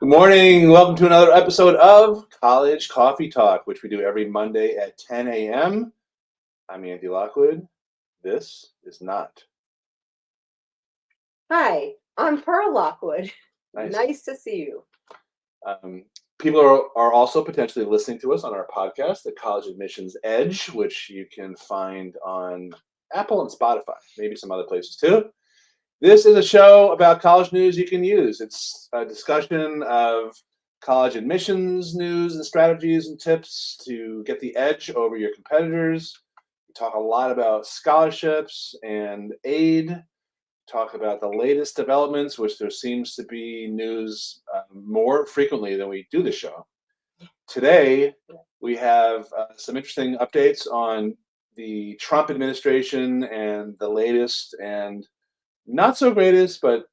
Good morning. Welcome to another episode of College Coffee Talk, which we do every Monday at 10 a.m. I'm Andy Lockwood. This is not. Hi, I'm Pearl Lockwood. Nice. Nice to see you. People are also potentially listening to us on our podcast, The College Admissions Edge, which you can find on Apple and Spotify, maybe some other places too. This is a show about college news you can use. It's a discussion of college admissions news and strategies and tips to get the edge over your competitors. We talk a lot about scholarships and aid. Talk about the latest developments, which there seems to be news more frequently than we do the show. Today, we have some interesting updates on the Trump administration and the latest and not so greatest, but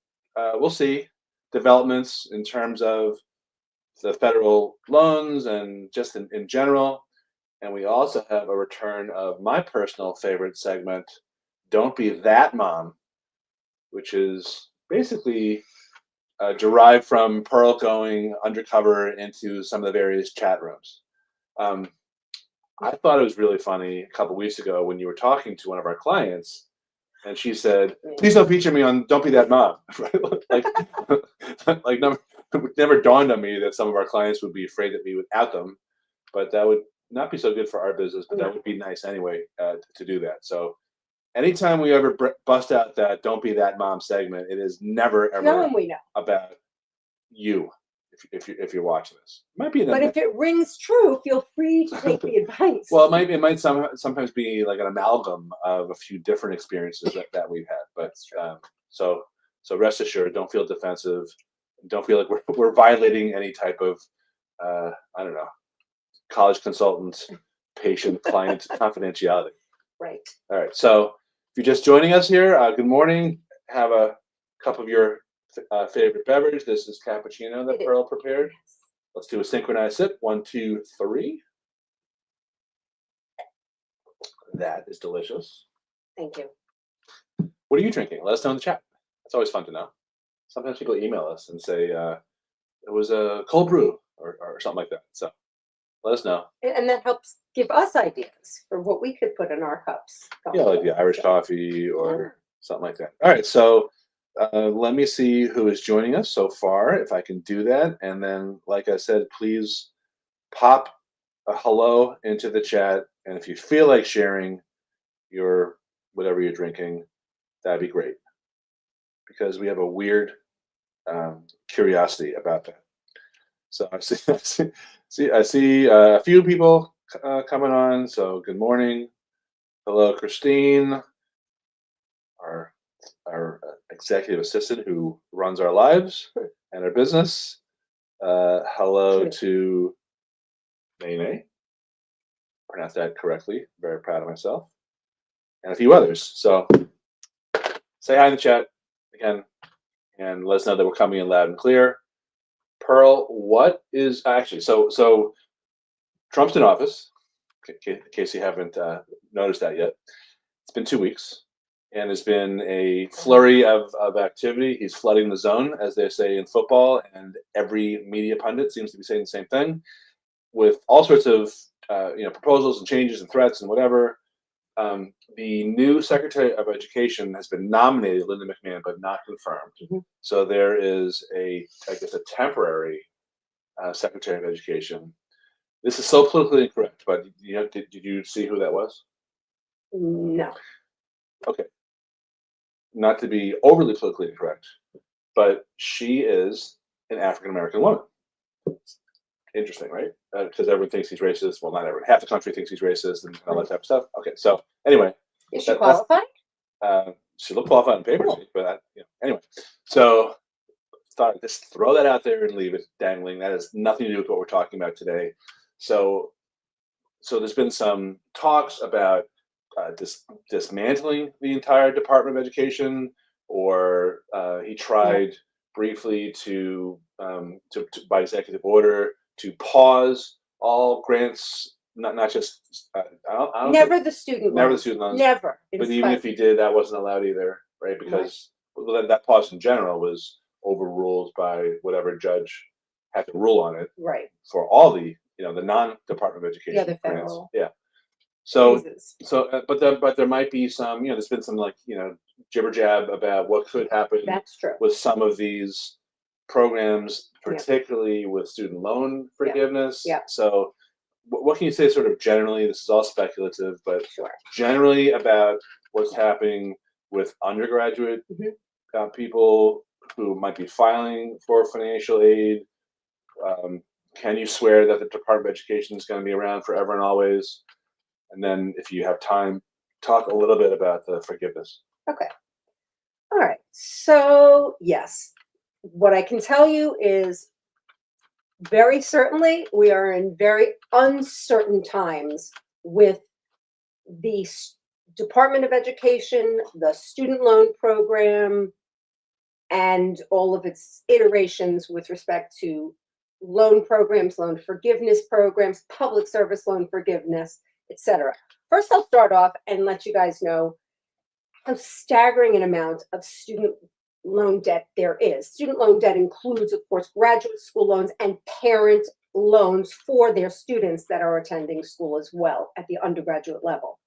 we'll see, developments in terms of the federal loans and just in general. And we also have a return of my personal favorite segment, Don't Be That Mom, which is basically derived from Pearl going undercover into some of the various chat rooms. I thought it was really funny a couple weeks ago when you were talking to one of our clients, and she said, "Please don't feature me on Don't Be That Mom." like it never dawned on me that some of our clients would be afraid that we would out them, but that would not be so good for our business. But that would be nice anyway to do that. So anytime we ever bust out that "Don't Be That Mom" segment, it is never ever No one we know. about you. If you're watching this, it might be. But if it rings true, feel free to take the advice. Well, it might sometimes be like an amalgam of a few different experiences that we've had. But so rest assured, don't feel defensive. Don't feel like we're violating any type of I don't know, college consultant, patient, client confidentiality. Right. All right. So if you're just joining us here, good morning. Have a cup of your favorite beverage. This is cappuccino that Pearl prepared. Let's do a synchronized sip. 1, 2, 3. That is delicious. Thank you. What are you drinking? Let us know in the chat. It's always fun to know. Sometimes people email us and say it was a cold brew or something like that. So let us know. And that helps give us ideas for what we could put in our cups. Yeah, like the Irish coffee or something like that. All right, so let me see who is joining us so far, if I can do that. And then, like I said, please pop a hello into the chat. And if you feel like sharing your whatever you're drinking, that'd be great. Because we have a weird curiosity about that. So I see a few people coming on. So good morning. Hello, Christine, our executive assistant who runs our lives and our business. Hello to Nene. Pronounced that correctly. Very proud of myself. And a few others. So say hi in the chat again and let us know that we're coming in loud and clear. Pearl, what is actually so Trump's in office, in case you haven't noticed that yet. It's been 2 weeks. And there's been a flurry of activity. He's flooding the zone, as they say in football, and every media pundit seems to be saying the same thing, with all sorts of proposals and changes and threats and whatever. The new Secretary of Education has been nominated, Linda McMahon, but not confirmed. Mm-hmm. So there is a temporary Secretary of Education. This is so politically incorrect, but did you see who that was? No. Okay. Not to be overly politically incorrect, but she is an African-American woman. Interesting, right? Because everyone thinks he's racist. Well, not everyone. Half the country thinks he's racist and all that type of stuff. Okay, so anyway. Is she qualified? She looked qualified on paper, but anyway. So just throw that out there and leave it dangling. That has nothing to do with what we're talking about today. So there's been some talks about dismantling the entire Department of Education, or he tried briefly to by executive order to pause all grants, not just never the student loans. Never. But even if he did, that wasn't allowed either, right? Because that pause in general was overruled by whatever judge had to rule on it Right. for all the, the non-Department of Education other grants. federal Yeah. So, Jesus. but there might be some, there's been some like, jibber jab about what could happen That's true. with some of these programs, Yeah. particularly with student loan Yeah. forgiveness. Yeah. So, what can you say, sort of generally? This is all speculative, but Sure. generally about what's happening with undergraduate people who might be filing for financial aid. Can you swear that the Department of Education is going to be around forever and always? And then, if you have time, talk a little bit about the forgiveness. Okay. All right. So, yes, what I can tell you is very certainly we are in very uncertain times with the Department of Education, the student loan program, and all of its iterations with respect to loan programs, loan forgiveness programs, public service loan forgiveness, etc. First, I'll start off and let you guys know how staggering an amount of student loan debt there is. Student loan debt includes, of course, graduate school loans and parent loans for their students that are attending school as well at the undergraduate level.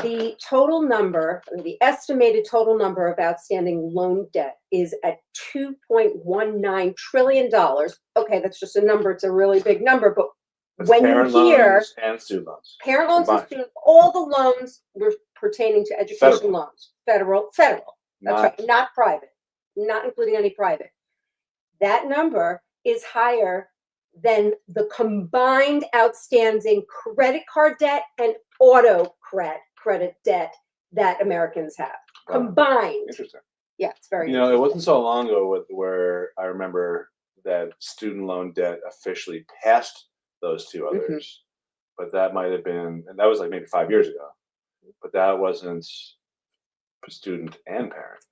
The total number, or the estimated total number of outstanding loan debt is at $2.19 trillion. Okay, that's just a number. It's a really big number, but That's when you parent hear loans and student loans, parent loans and combined. student, all the loans were pertaining to education Federal. loans, federal, that's Not- right, not private, not including any private. That number is higher than the combined outstanding credit card debt and auto credit debt that Americans have. Wow. Combined. Interesting. Yeah, it's very It interesting. wasn't so long ago where I remember that student loan debt officially passed those two others, but that might have been, and that was like maybe 5 years ago, but that wasn't student and parent.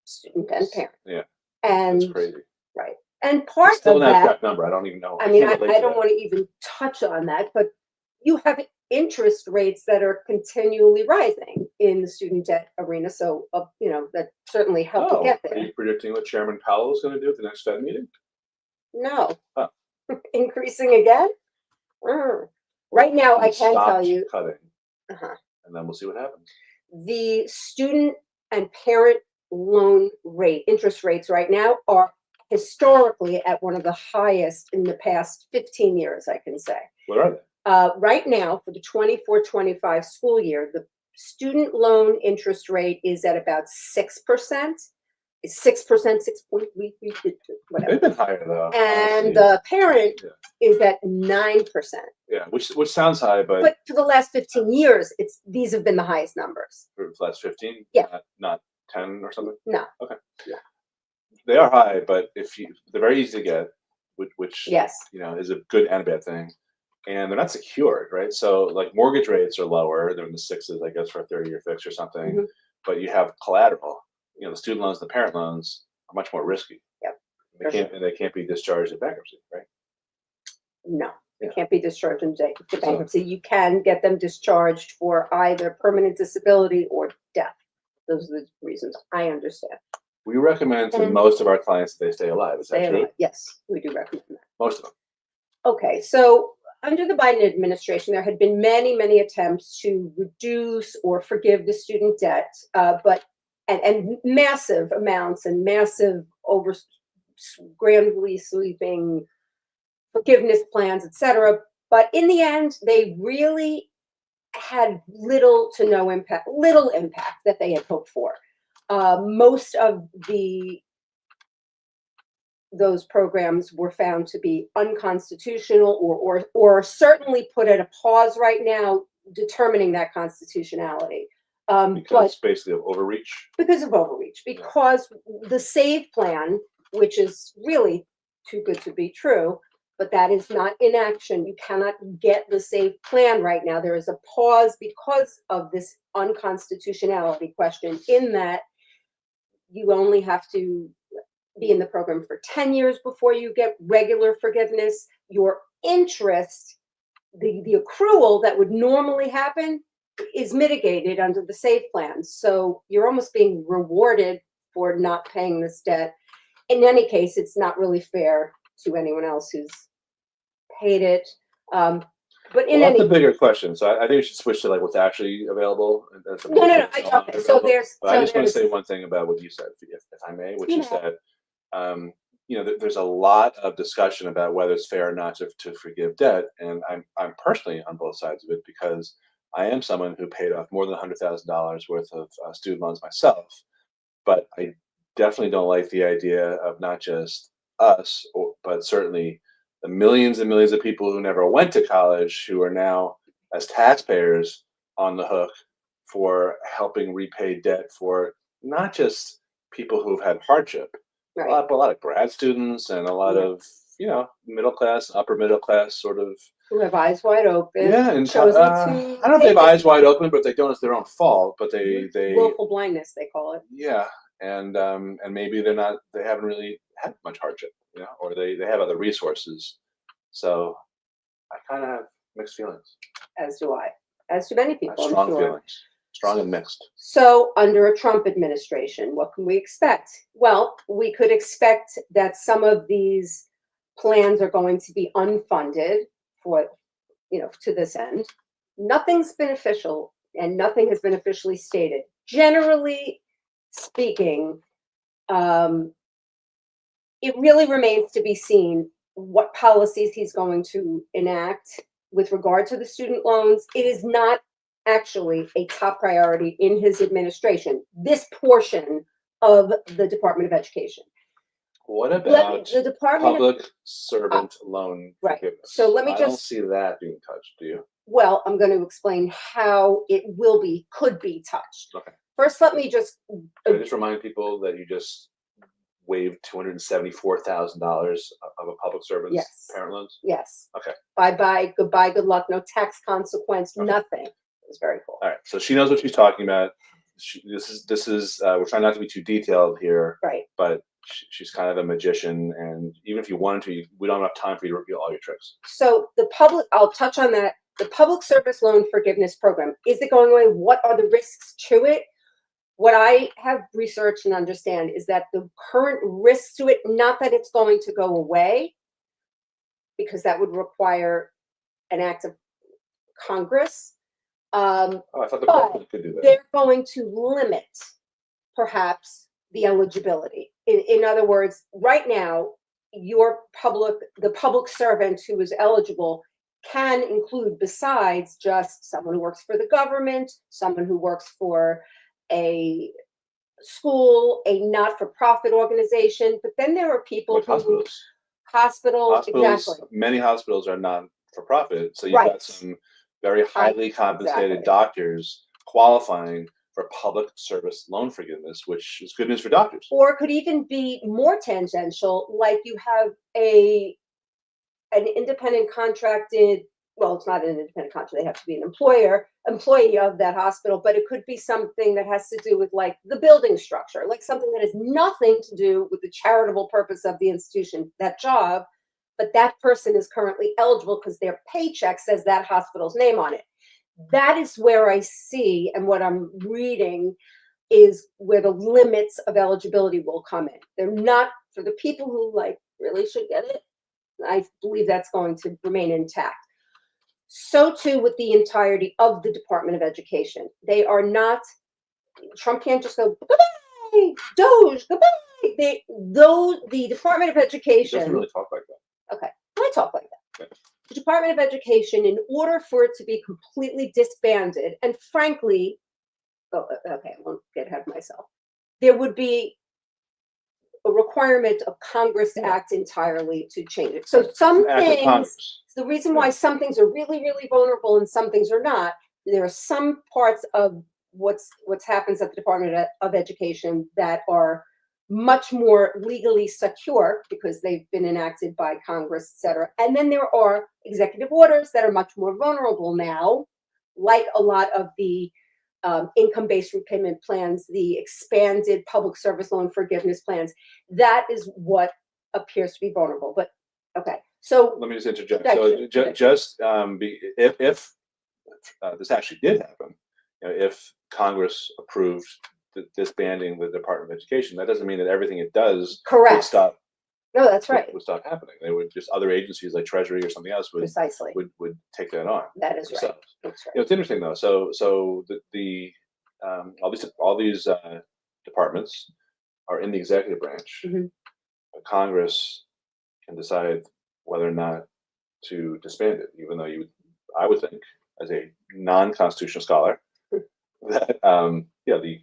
Student and parent. Yeah, And that's crazy. right. And part It's still of an that, abstract number. I don't even know. I mean, can't relate I to don't that. want to even touch on that, but you have interest rates that are continually rising in the student debt arena. So, that certainly helped to get Are there. you predicting what Chairman Powell is going to do at the next Fed meeting? No. Huh. Increasing again? Right now, I He can tell stopped you, cutting, uh-huh, and then we'll see what happens. the student and parent loan interest rates right now are historically at one of the highest in the past 15 years, I can say. What are they? Right now, for the 24-25 school year, the student loan interest rate is at about 6%. It's 6%, 6 point, whatever. They've been higher though. And honestly. the parent Yeah. is at 9%. Yeah, which sounds high, But for the last 15 years, these have been the highest numbers. for the last 15, Yeah. not 10 or something. No. Okay. Yeah. They are high, but they're very easy to get, which Yes. is a good and a bad thing, and they're not secured, right? So like mortgage rates are lower; they're in the sixes, I guess, for a 30-year fix or something. But you have collateral. The student loans, the parent loans are much more risky. Yep. They can't be discharged in bankruptcy, right? No. They Yeah. can't be discharged into bankruptcy. You can get them discharged for either permanent disability or death. Those are the reasons I understand. We recommend to most of our clients that they stay alive. Is that true? Yes, we do recommend that. Most of them. Okay, so under the Biden administration, there had been many, many attempts to reduce or forgive the student debt, but massive amounts and massive grandly sweeping forgiveness plans, etc. But in the end, they really had little impact that they had hoped for. Most of those programs were found to be unconstitutional or certainly put at a pause right now, determining that constitutionality. Because basically of overreach. Because of overreach, because the SAVE plan, which is really too good to be true, but that is not in action. You cannot get the SAVE plan right now. There is a pause because of this unconstitutionality question, in that you only have to be in the program for 10 years before you get regular forgiveness. Your interest, the accrual that would normally happen, is mitigated under the SAVE plan. So you're almost being rewarded for not paying this debt. In any case, it's not really fair to anyone else who's paid it. But in Well, that's any, a bigger question. So I think we should switch to like what's actually available. As no, no, no. opposed to no longer Okay, so available. But I just want to there's, say one thing about what you said, if I may, which you is know, that there's a lot of discussion about whether it's fair or not to forgive debt, and I'm personally on both sides of it because I am someone who paid off more than $100,000 worth of student loans myself, but I definitely don't like the idea of not just us, but certainly the millions and millions of people who never went to college who are now, as taxpayers, on the hook for helping repay debt for not just people who've had hardship, right. but a lot of grad students and a lot Yeah. of middle class, upper middle class sort of. Who have eyes wide open, Yeah, and chosen to I don't know if they take have eyes it. wide open, but they don't. It's their own fault. But they Willful blindness, they call it. yeah, and maybe they haven't really had much hardship, or they have other resources. So I kind of have mixed feelings. As do I. As do many people, I'm Strong sure. feelings, strong and mixed. So, under a Trump administration, what can we expect? Well, we could expect that some of these plans are going to be unfunded for, to this end. Nothing's been official and nothing has been officially stated. Generally speaking, it really remains to be seen what policies he's going to enact with regard to the student loans. It is not actually a top priority in his administration, this portion of the Department of Education. What about The Department public servant loan right. forgiveness? So let me I don't see that being touched. Do you? Well, I'm going to explain how it could be touched. Okay. First, let me just Can I just remind people that you just waived $274,000 of a public servant's parent loans? Yes. Okay. Bye-bye, goodbye, good luck, no tax consequence, Okay. nothing. It was very cool. All right. So she knows what she's talking about. This is we're trying not to be too detailed here. Right. But she's kind of a magician, and even if you wanted to, we don't have time for you to reveal all your tricks. So I'll touch on that. The public service loan forgiveness program, is it going away? What are the risks to it? What I have researched and understand is that the current risks to it, not that it's going to go away, because that would require an act of Congress. I thought the but president could do that. They're going to limit, perhaps, the eligibility. In other words, right now, the public servant who is eligible can include, besides just someone who works for the government, someone who works for a school, a not-for-profit organization, but then there are people Like who hospitals, exactly. Many hospitals are non-for-profit, so you've Right. got some very highly compensated Exactly. doctors qualifying for public service loan forgiveness, which is good news for doctors. Or it could even be more tangential, like you have an independent contracted, well, it's not an independent contractor, they have to be an employee of that hospital, but it could be something that has to do with like the building structure, like something that has nothing to do with the charitable purpose of the institution, that job, but that person is currently eligible because their paycheck says that hospital's name on it. That is where I see, and what I'm reading is where the limits of eligibility will come in. They're not for the people who like really should get it. I believe that's going to remain intact. So too with the entirety of the Department of Education. They are not, Trump can't just go, goodbye, Doge, goodbye. The Department of He Education. doesn't really talk like that. Okay, I talk like that. Okay. The Department of Education, in order for it to be completely disbanded, and frankly, okay, I won't get ahead of myself, there would be a requirement of Congress to act entirely to change it. So some things, the reason why some things are really, really vulnerable and some things are not, there are some parts of what's happens at the Department of Education that are much more legally secure because they've been enacted by Congress, et cetera. And then there are executive orders that are much more vulnerable now, like a lot of the income-based repayment plans, the expanded public service loan forgiveness plans. That is what appears to be vulnerable. But okay, so let me just interject. So just if this actually did happen, if Congress approved disbanding the Department of Education, that doesn't mean that everything it does would stop No, that's right. would stop happening. They would just other agencies like Treasury or something else Precisely. would take that on That is right. themselves. That's right. It's interesting though. So the all these departments are in the executive branch. Mhm. Congress can decide whether or not to disband it, even though I would think, as a non-constitutional scholar, that the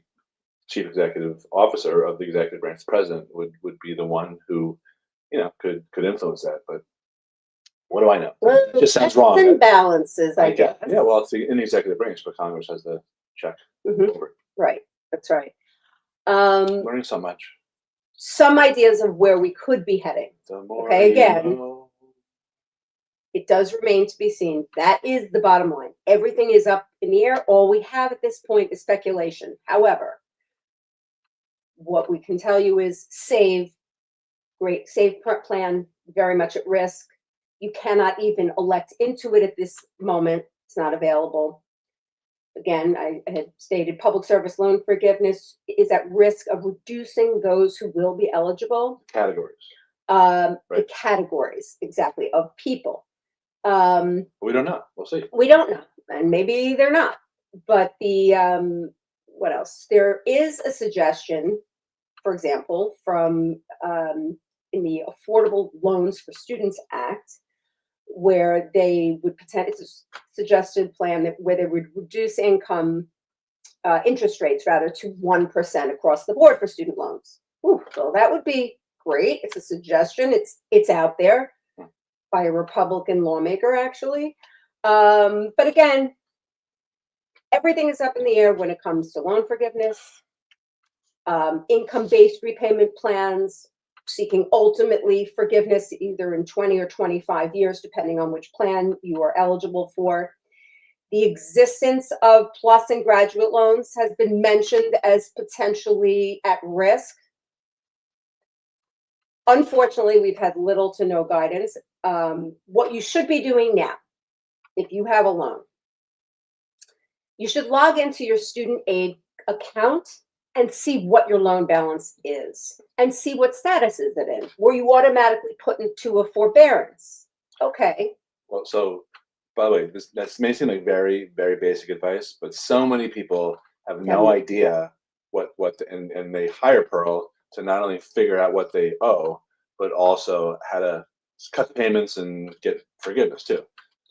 chief executive officer of the executive branch, the president, would be the one who, could influence that. But what do I know? Well, It just sounds checks wrong. and balances, I guess. guess. Yeah, well, it's in the executive branch, but Congress has the check Mhm. over. Right. That's right. Learning so much. Some ideas of where we could be heading. The more Okay, you again, know. it does remain to be seen. That is the bottom line. Everything is up in the air. All we have at this point is speculation. However, what we can tell you is save plan, very much at risk. You cannot even elect into it at this moment. It's not available. Again, I had stated public service loan forgiveness is at risk of reducing those who will be eligible. Categories. The Right. categories, exactly, of people. We don't know. We'll see. We don't know, and maybe they're not. But what else? There is a suggestion, for example, from in the Affordable Loans for Students Act, where they would it's a suggested plan where they would reduce interest rates rather to 1% across the board for student loans. Ooh, so that would be great. It's a suggestion. It's out there by a Republican lawmaker, actually. But again, everything is up in the air when it comes to loan forgiveness, income-based repayment plans, seeking ultimately forgiveness either in 20 or 25 years, depending on which plan you are eligible for. The existence of PLUS and graduate loans has been mentioned as potentially at risk. Unfortunately, we've had little to no guidance. What you should be doing now, if you have a loan, you should log into your student aid account and see what your loan balance is and see what status is it in. Were you automatically put into a forbearance? Okay. Well, so by the way, that may seem like very, very basic advice, but so many people have no idea and they hire Pearl to not only figure out what they owe, but also how to cut the payments and get forgiveness too.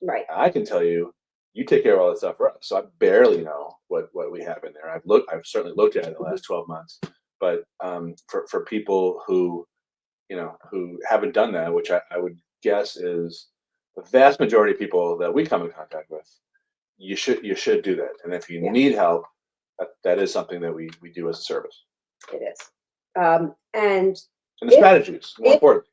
Right. I can tell you, you take care of all that stuff for us. So I barely know what we have in there. I've certainly looked at it in the last 12 months, but for people who haven't done that, which I would guess is the vast majority of people that we come in contact with, you should do that. And if you need help, that is something that we do as a service. It is. And the strategies, more important.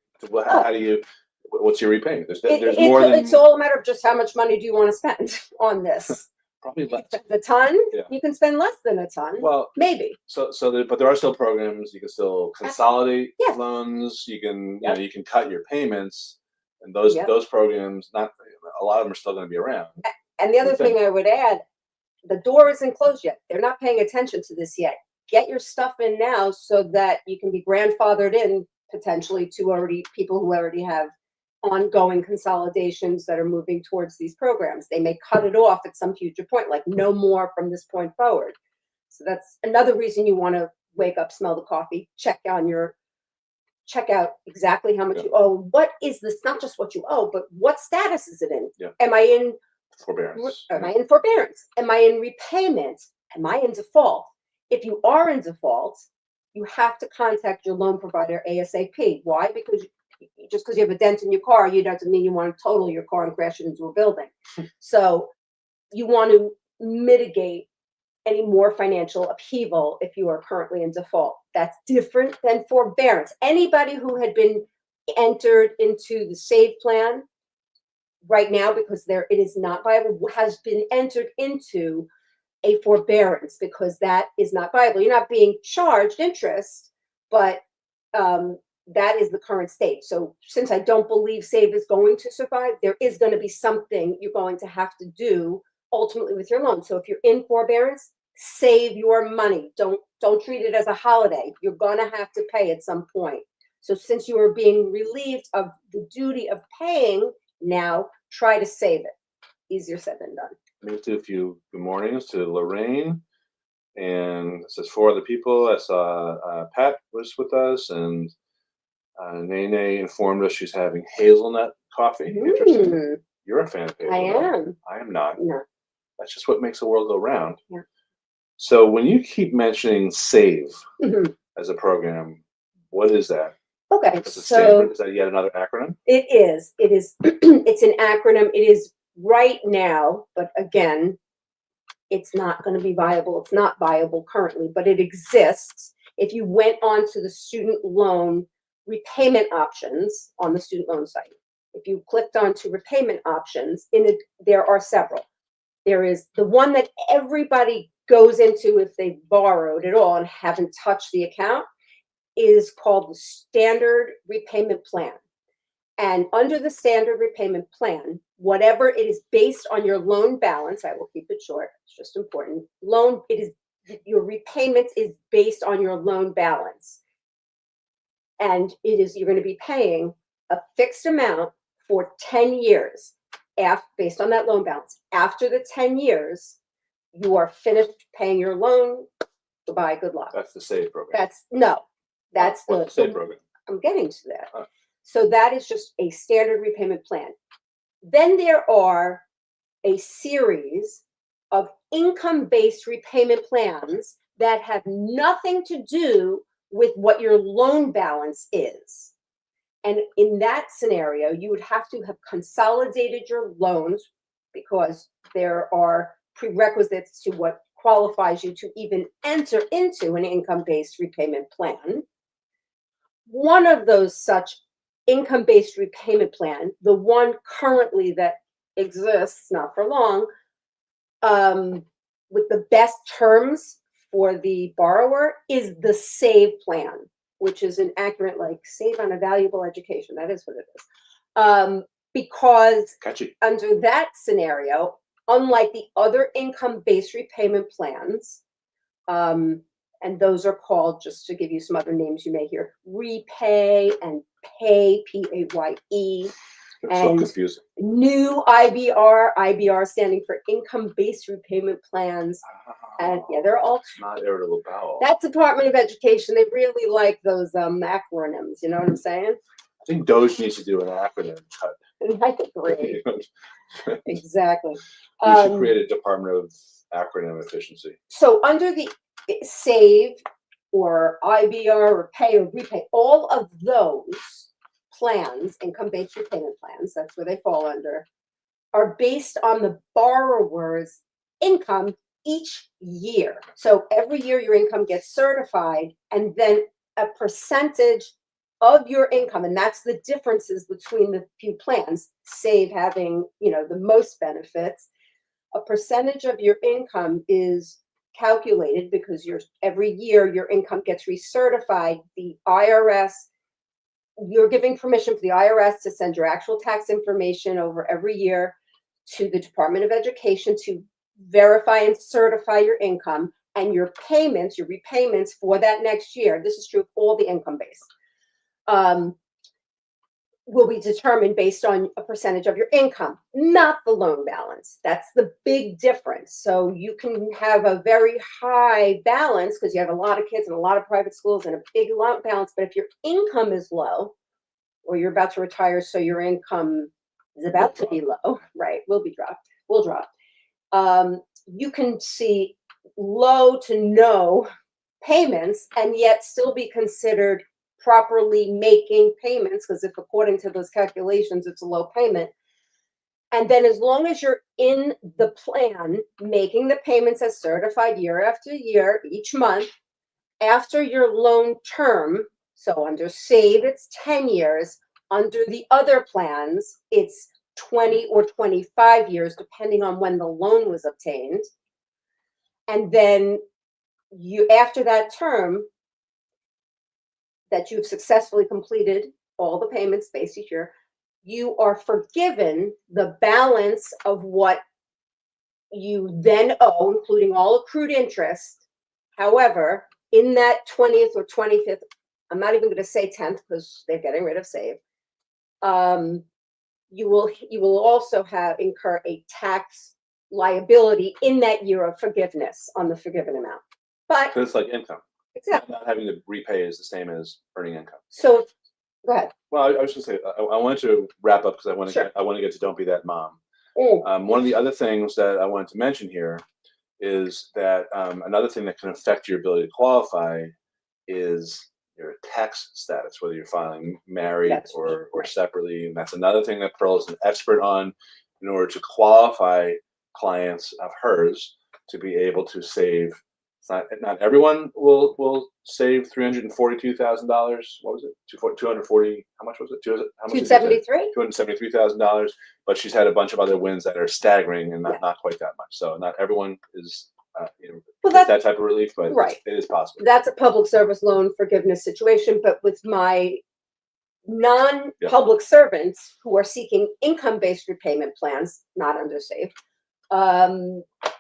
How do you? What's your repayment? There's more than. It's all a matter of just how much money do you want to spend on this. Probably less. A ton. Yeah. You can spend less than a ton. Well, maybe. But there are still programs. You can still consolidate loans. You can you can cut your payments, and those programs. Not a lot of them are still going to be around. And the other thing I would add, the door isn't closed yet. They're not paying attention to this yet. Get your stuff in now so that you can be grandfathered in potentially to people who already have ongoing consolidations that are moving towards these programs. They may cut it off at some future point, like no more from this point forward. So that's another reason you want to wake up, smell the coffee, check out exactly how much you owe. What is this? Not just what you owe, but what status is it in? Yeah. Am I in forbearance? Am I in forbearance? Am I in repayment? Am I in default? If you are in default, you have to contact your loan provider ASAP. Why? Because just because you have a dent in your car, you doesn't mean you want to total your car and crash it into a building. So you want to mitigate any more financial upheaval if you are currently in default. That's different than forbearance. Anybody who had been entered into the SAVE plan right now, because it is not viable, has been entered into a forbearance because that is not viable. You're not being charged interest, but that is the current state. So since I don't believe SAVE is going to survive, there is going to be something you're going to have to do ultimately with your loan. So if you're in forbearance, save your money. Don't treat it as a holiday. You're going to have to pay at some point. So since you are being relieved of the duty of paying, now try to save it. Easier said than done. Me too. A few good mornings to Lorraine, and it says 4 other people. I saw Pat was with us, and Nene informed us she's having hazelnut coffee. Interesting. Mm, You're a fan of I hazelnut. am. I am not. No. That's just what makes the world go round. Yeah. So when you keep mentioning SAVE Mhm. as a program, what is that? Okay, That's a so standard. Is that yet another acronym? it is. It is. It's an acronym. It is right now, but again, it's not going to be viable. It's not viable currently, but it exists. If you went on to the student loan repayment options on the student loan site, if you clicked onto repayment options, in it, there are several. There is the one that everybody goes into if they borrowed at all and haven't touched the account, is called the standard repayment plan. And under the standard repayment plan, whatever it is based on your loan balance, I will keep it short, it's just important. Your repayment is based on your loan balance. And you're going to be paying a fixed amount for 10 years based on that loan balance. After the 10 years, you are finished paying your loan. Goodbye, good luck. That's the SAVE program. That's What's the SAVE program? I'm getting to that. Oh. So that is just a standard repayment plan. Then there are a series of income-based repayment plans that have nothing to do with what your loan balance is. And in that scenario, you would have to have consolidated your loans because there are prerequisites to what qualifies you to even enter into an income-based repayment plan. One of those such income-based repayment plan, the one currently that exists, not for long, with the best terms for the borrower is the SAVE plan, which is an accurate, like, save on a valuable education. That is what it is. Because Catchy. under that scenario, unlike the other income-based repayment plans, and those are called, just to give you some other names you may hear, repay and pay, PAYE. It's so confusing. New IBR standing for income-based repayment plans. And yeah, they're all not irritable bowel. That Department of Education, they really like those acronyms, you know what I'm saying? I think Doge needs to do an acronym cut. I agree. Exactly. We should create a Department of Acronym Efficiency. So under the SAVE or IBR or pay or repay, all of those plans, income-based repayment plans, that's where they fall under, are based on the borrower's income each year. So every year your income gets certified, and then a percentage of your income, and that's the differences between the few plans, SAVE having, the most benefits, a percentage of your income is calculated because every year your income gets recertified. The IRS, you're giving permission for the IRS to send your actual tax information over every year to the Department of Education to verify and certify your income, and your repayments for that next year, this is true of all the income base, will be determined based on a percentage of your income, not the loan balance. That's the big difference. So you can have a very high balance because you have a lot of kids and a lot of private schools and a big loan balance, but if your income is low, or you're about to retire, so your income is about to be low, right, will drop. You can see low to no payments and yet still be considered properly making payments, because if according to those calculations it's a low payment. And then as long as you're in the plan making the payments as certified year after year each month, after your loan term, so under SAVE it's 10 years, under the other plans it's 20 or 25 years depending on when the loan was obtained. And then after that term, that you've successfully completed all the payments based each year, you are forgiven the balance of what you then owe, including all accrued interest. However, in that 20th or 25th I'm not even going to say 10th because they're getting rid of save. You will also incur a tax liability in that year of forgiveness on the forgiven amount. But So it's like income. exactly. Not having to repay is the same as earning income. So go ahead. Well, I was just going to say, I wanted to wrap up because Sure. I want to get to Don't Be That Mom. Mm. One of the other things that I wanted to mention here is that another thing that can affect your ability to qualify is your tax status, whether you're filing married That's or right. separately. And that's another thing that Pearl is an expert on in order to qualify clients of hers to be able to save. It's not everyone will save $342,000. What was it? 240. How much was it? How much did you say? 273. $273,000. But she's had a bunch of other wins that are staggering and Yeah. not quite that much. So not everyone is Well, gets that type of relief, but right. it is possible. That's a public service loan forgiveness situation. But with my non-public servants who are seeking income-based repayment plans, not under SAVE,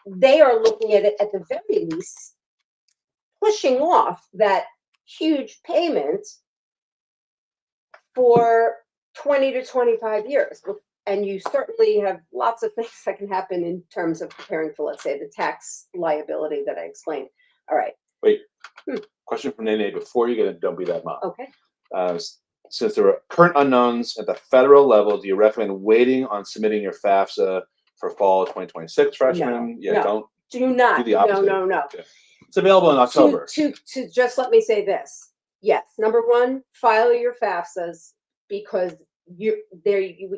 they are looking at it at the very least, pushing off that huge payment for 20 to 25 years. And you certainly have lots of things that can happen in terms of preparing for, let's say, the tax liability that I explained. All right. Wait. Question from Nene before you get into Don't Be That Mom. Okay. Since there are current unknowns at the federal level, do you recommend waiting on submitting your FAFSA for fall 2026 freshmen? Do not. Do the opposite. No. Yeah. It's available in October. To just let me say this. Yes. Number one, file your FAFSAs because we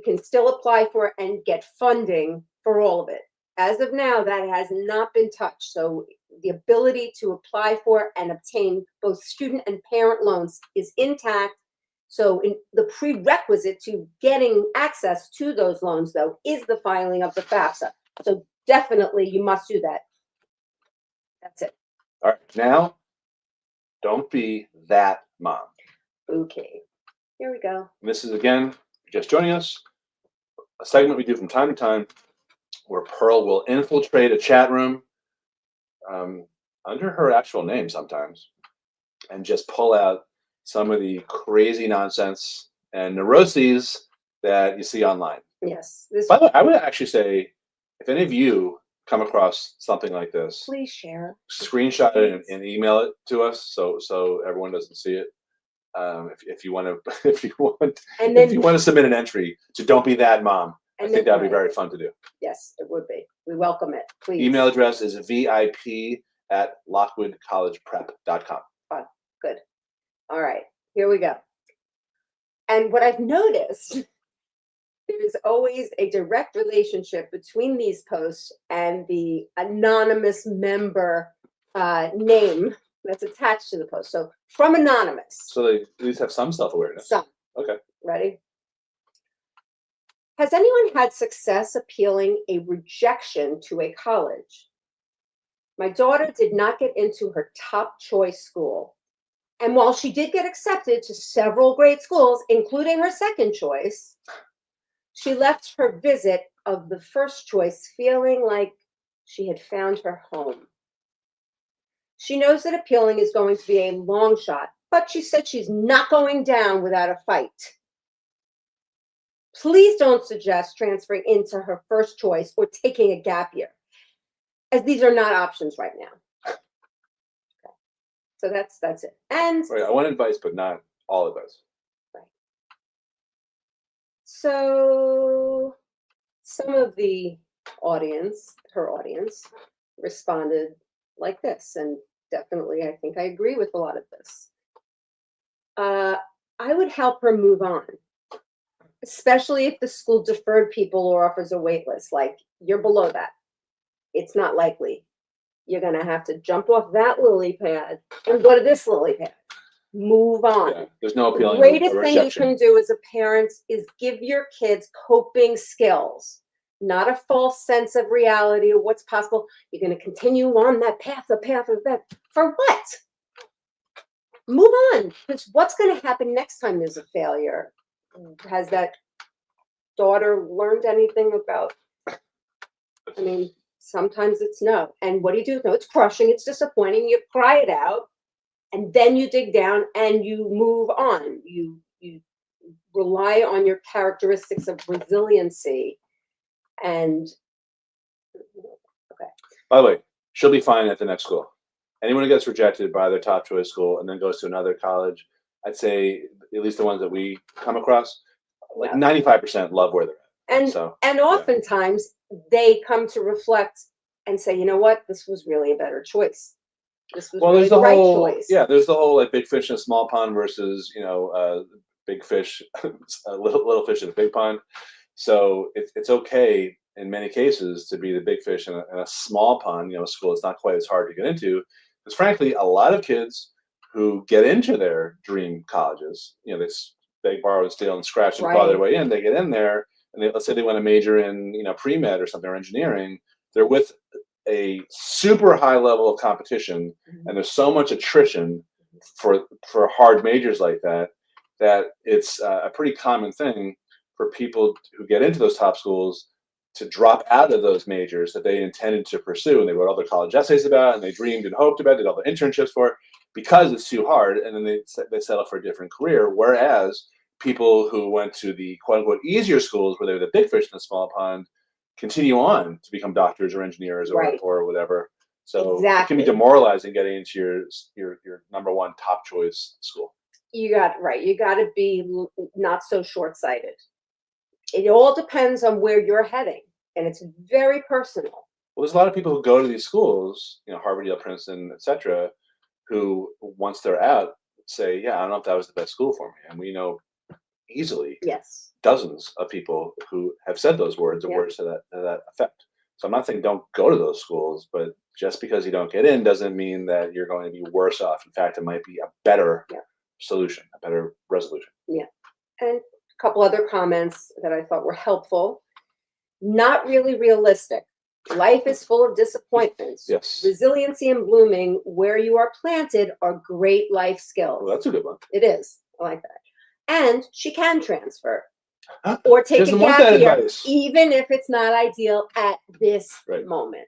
can still apply for it and get funding for all of it. As of now, that has not been touched. So the ability to apply for and obtain both student and parent loans is intact. So the prerequisite to getting access to those loans, though, is the filing of the FAFSA. So definitely you must do that. That's it. All right. Now, Don't Be That Mom. Okay. Here we go. And this is, again, just joining us, a segment we do from time to time where Pearl will infiltrate a chat room under her actual name sometimes and just pull out some of the crazy nonsense and neuroses that you see online. Yes. By the way, I would actually say if any of you come across something like this, please share. Screenshot it and email it to us so everyone doesn't see it. If you want to submit an entry to Don't Be That Mom, I think that'd be very fun to do. Yes, it would be. We welcome it. Please. Email address is vip@lockwoodcollegeprep.com. Fun. Good. All right. Here we go. And what I've noticed, there's always a direct relationship between these posts and the anonymous member name that's attached to the post. So from anonymous. So they at least have some self-awareness. Some. Okay. Ready? Has anyone had success appealing a rejection to a college? My daughter did not get into her top choice school. And while she did get accepted to several great schools, including her second choice, she left her visit of the first choice feeling like she had found her home. She knows that appealing is going to be a long shot, but she said she's not going down without a fight. Please don't suggest transferring into her first choice or taking a gap year, as these are not options right now. Okay. So that's it. And right, I want advice, but not all advice. Right. So some of the audience, her audience, responded like this, and definitely I think I agree with a lot of this. I would help her move on, especially if the school deferred people or offers a wait list. Like, you're below that. It's not likely. You're going to have to jump off that lily pad and go to this lily pad. Move on. Yeah, there's no appealing. The greatest thing you can do as a parent is give your kids coping skills, not a false sense of reality of what's possible. You're going to continue on that path, the path of that. For what? Move on. Because what's going to happen next time there's a failure? Has that daughter learned anything about? I mean, sometimes it's no. And what do? No, it's crushing. It's disappointing. You cry it out. And then you dig down and you move on. You rely on your characteristics of resiliency. And okay. By the way, she'll be fine at the next school. Anyone who gets rejected by their top choice school and then goes to another college, I'd say at least the ones that we come across, like 95% love where they're at. And So, and oftentimes they come to reflect and say, you know what, this was really a better choice. This was really there's the right whole choice. there's the whole like big fish in a small pond versus big fish, a little fish in a big pond. So it's okay in many cases to be the big fish in a small pond, school. It's not quite as hard to get into because frankly, a lot of kids who get into their dream colleges, they beg, borrow, and steal and scratch and claw their way in. They get in there and let's say they want to major in pre-med or something or engineering. They're with a super high level of competition, and there's so much attrition for hard majors like that it's a pretty common thing for people who get into those top schools to drop out of those majors that they intended to pursue and they wrote all their college essays about and they dreamed and hoped about, did all the internships for, because it's too hard, and then they settle for a different career. Whereas people who went to the quote unquote easier schools where they were the big fish in the small pond continue on to become doctors or engineers or whatever. So it can be demoralizing getting into your number one top choice school. You got it right. You got to be not so short-sighted. It all depends on where you're heading, and it's very personal. Well, there's a lot of people who go to these schools, Harvard, Yale, Princeton, etc., who once they're out say, "Yeah, I don't know if that was the best school for me," and we know easily dozens of people who have said those words or words to that effect. So I'm not saying don't go to those schools, but just because you don't get in doesn't mean that you're going to be worse off. In fact, it might be a better solution, a better resolution. Yeah. And a couple other comments that I thought were helpful. Not really realistic. Life is full of disappointments. Yes. Resiliency and blooming where you are planted are great life skills. Well, that's a good one. It is. I like that. And she can transfer or take a gap year, even if it's not ideal at this moment.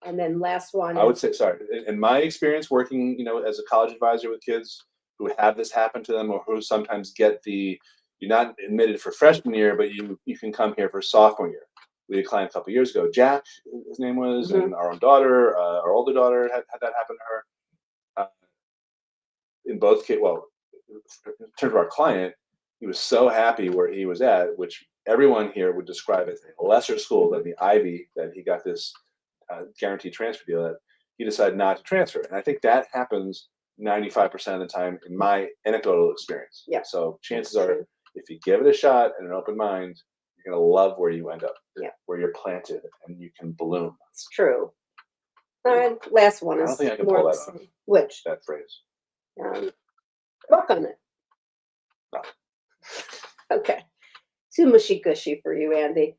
And then last one. I would say, sorry, in my experience working, as a college advisor with kids who have this happen to them or who sometimes get you're not admitted for freshman year, but you can come here for sophomore year. We had a client a couple of years ago, Jack, his name was, and our own daughter, our older daughter had that happen to her. In both cases, in terms of our client, he was so happy where he was at, which everyone here would describe as a lesser school than the Ivy that he got this guaranteed transfer deal at. He decided not to transfer. And I think that happens 95% of the time in my anecdotal experience. Yeah. So chances are, if you give it a shot and an open mind, you're going to love where you end up, where you're planted, and you can bloom. It's true. All right, last one is I don't think I can pull that off. Which? That phrase. Work on it. No. Okay. Too mushy gushy for you, Andy.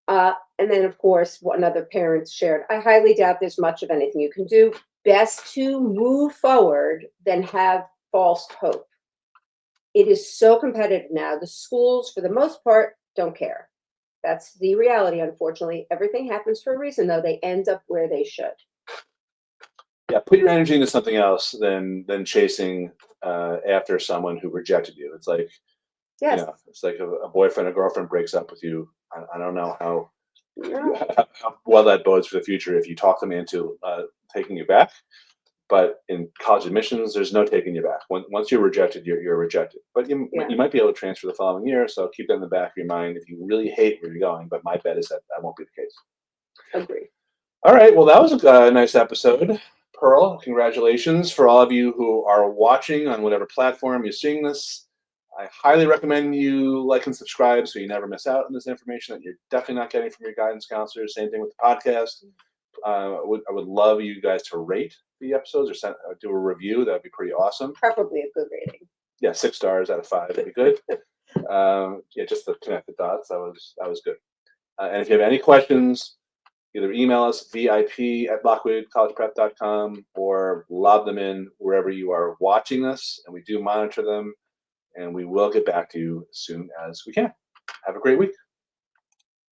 And then, of course, what another parent shared. I highly doubt there's much of anything you can do. Best to move forward than have false hope. It is so competitive now. The schools, for the most part, don't care. That's the reality, unfortunately. Everything happens for a reason, though. They end up where they should. Yeah, put your energy into something else than chasing after someone who rejected you. It's like, it's like a boyfriend or girlfriend breaks up with you. I don't know how well that bodes for the future if you talk them into taking you back. But in college admissions, there's no taking you back. Once you're rejected, you're rejected. But you might be able to transfer the following year, so keep that in the back of your mind if you really hate where you're going. But my bet is that won't be the case. Agree. All right, well, that was a nice episode. Pearl, congratulations. For all of you who are watching on whatever platform you're seeing this, I highly recommend you like and subscribe so you never miss out on this information that you're definitely not getting from your guidance counselor. Same thing with the podcast. I would love you guys to rate the episodes or do a review. That would be pretty awesome. Preferably a good rating. Yeah, 6 stars out of 5 would be good. Just to connect the dots. That was good. And if you have any questions, either email us vip@lockwoodcollegeprep.com or lob them in wherever you are watching this, and we do monitor them, and we will get back to you as soon as we can. Have a great week.